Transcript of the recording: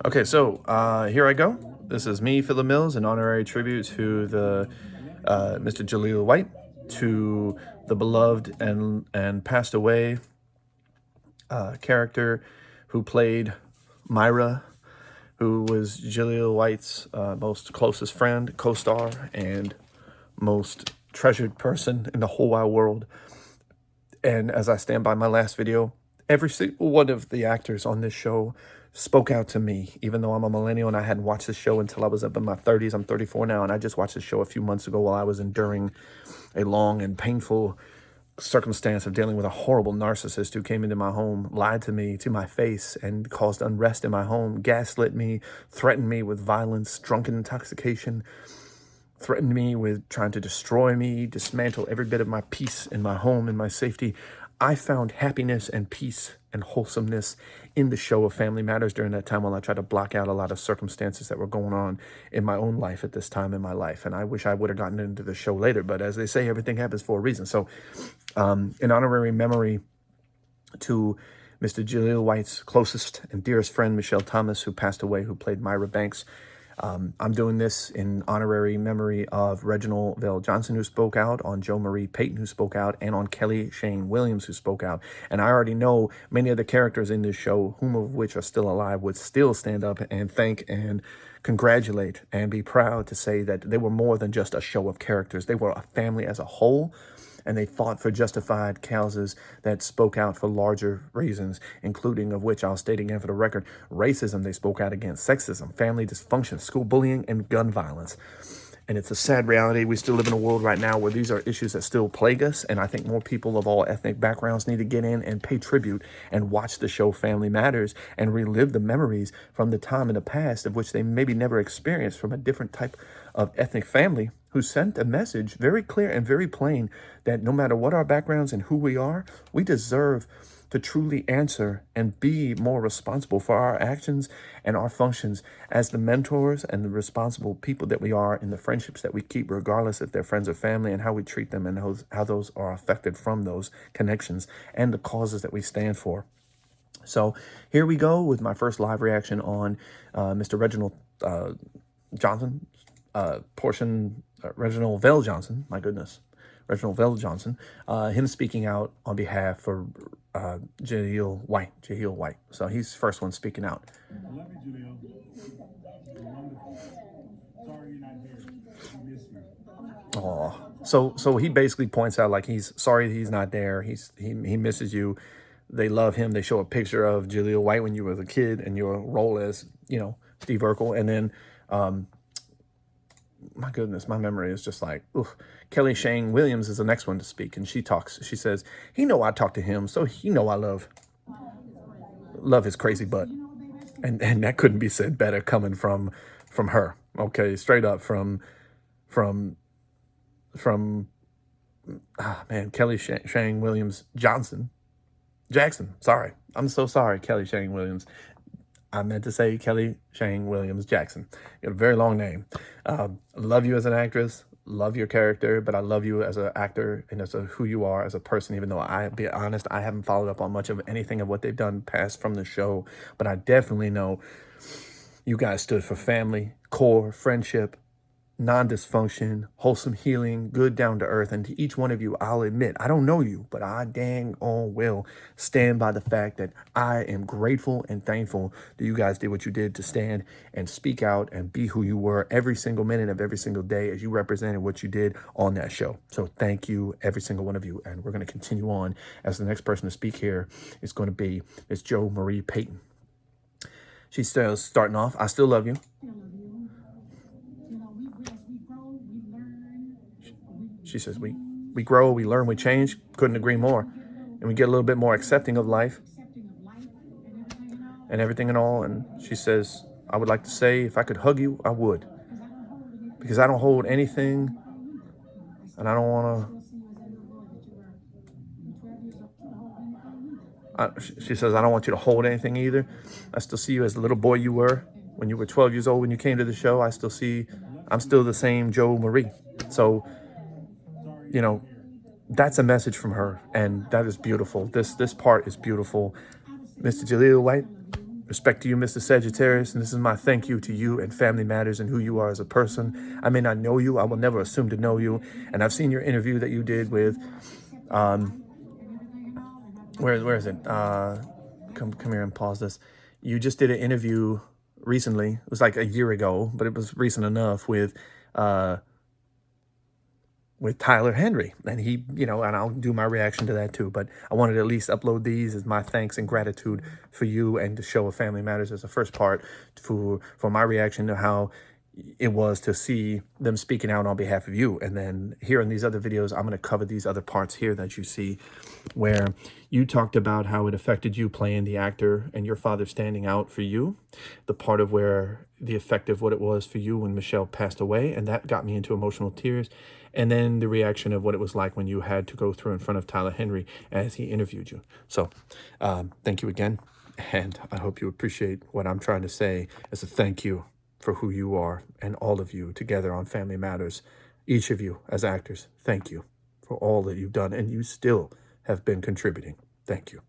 Okay, so here I go. This is me, Philip Mills, an honorary tribute to the Mr. Jaleel White, to the beloved and passed away character who played Myra, who was Jaleel White's most closest friend, co-star, and most treasured person in the whole wide world. And as I stand by my last video, every single one of the actors on this show spoke out to me, even though I'm a millennial and I hadn't watched the show until I was up in my 30s. I'm 34 now, and I just watched the show a few months ago while I was enduring a long and painful circumstance of dealing with a horrible narcissist who came into my home, lied to me to my face, and caused unrest in my home, gaslit me, threatened me with violence, drunken intoxication, threatened me with trying to destroy me, dismantle every bit of my peace in my home and my safety. I found happiness and peace and wholesomeness in the show of Family Matters during that time while I tried to block out a lot of circumstances that were going on in my own life at this time in my life. And I wish I would have gotten into the show later, but as they say, everything happens for a reason. So in honorary memory to Mr. Jaleel White's closest and dearest friend, Michelle Thomas, who passed away, who played Myra Banks, I'm doing this in honorary memory of Reginald VelJohnson, who spoke out, on Jo Marie Payton, who spoke out, and on Kelly Shane Williams, who spoke out. And I already know many of the characters in this show, whom of which are still alive, would still stand up and thank and congratulate and be proud to say that they were more than just a show of characters. They were a family as a whole, and they fought for justified causes that spoke out for larger reasons, including of which I'll state again for the record, racism. They spoke out against sexism, family dysfunction, school bullying, and gun violence. And it's a sad reality. We still live in a world right now where these are issues that still plague us. And I think more people of all ethnic backgrounds need to get in and pay tribute and watch the show Family Matters and relive the memories from the time in the past of which they maybe never experienced from a different type of ethnic family, who sent a message very clear and very plain that no matter what our backgrounds and who we are, we deserve to truly answer and be more responsible for our actions and our functions as the mentors and the responsible people that we are in the friendships that we keep, regardless if they're friends or family, and how we treat them and how those are affected from those connections and the causes that we stand for. So here we go with my first live reaction on Mr. Reginald Johnson, Reginald VelJohnson, my goodness, Reginald VelJohnson, him speaking out on behalf for Jaleel White. So he's the first one speaking out. I love you, Jaleel. You're wonderful. Sorry you're not here. We miss you. Oh, so he basically points out like he's sorry he's not there. He misses you. They love him. They show a picture of Jaleel White when you were a kid and your role as, Steve Urkel, and then my goodness, my memory is just like, oof. Kelly Shane Williams is the next one to speak, and she says, he know I talk to him, so he know I love his crazy butt. And that couldn't be said better coming from her. Okay, straight up from Kelly Shane Williams Jackson. Sorry. I'm so sorry, Kelly Shane Williams. I meant to say Kelly Shane Williams Jackson. You have a very long name. Love you as an actress, love your character, but I love you as an actor and as who you are as a person, even though I'll be honest, I haven't followed up on much of anything of what they've done past from the show, but I definitely know you guys stood for family, core, friendship, non-dysfunction, wholesome healing, good down to earth. And to each one of you, I'll admit, I don't know you, but I dang on will stand by the fact that I am grateful and thankful that you guys did what you did to stand and speak out and be who you were every single minute of every single day as you represented what you did on that show. So thank you, every single one of you. And we're going to continue on as the next person to speak here is going to be Miss Jo Marie Payton. She's still starting off. I still love you. She says, we grow, we learn, we change. Couldn't agree more. And we get a little bit more accepting of life and everything and all. And she says, I would like to say, if I could hug you, I would. Because I don't hold anything. And I don't want to. She says, I don't want you to hold anything either. I still see you as the little boy you were when you were 12 years old when you came to the show. I'm still the same Jo Marie. So, that's a message from her, and that is beautiful. This part is beautiful. Mr. Jaleel White, Respect to you, Mr. Sagittarius, and this is my thank you to you and Family Matters and who you are as a person. I may not know you. I will never assume to know you. And I've seen your interview that you did with, where is it? Come here and pause this. You just did an interview recently. It was like a year ago, but it was recent enough with Tyler Henry, and he, and I'll do my reaction to that too, but I wanted to at least upload these as my thanks and gratitude for you and to show a Family Matters as the first part for my reaction to how it was to see them speaking out on behalf of you. And then here in these other videos, I'm going to cover these other parts here that you see where you talked about how it affected you playing the actor and your father standing out for you, the part of where the effect of what it was for you when Michelle passed away, and that got me into emotional tears. And then the reaction of what it was like when you had to go through in front of Tyler Henry as he interviewed you. So thank you again. And I hope you appreciate what I'm trying to say as a thank you for who you are and all of you together on Family Matters. Each of you as actors, thank you for all that you've done, and you still have been contributing. Thank you.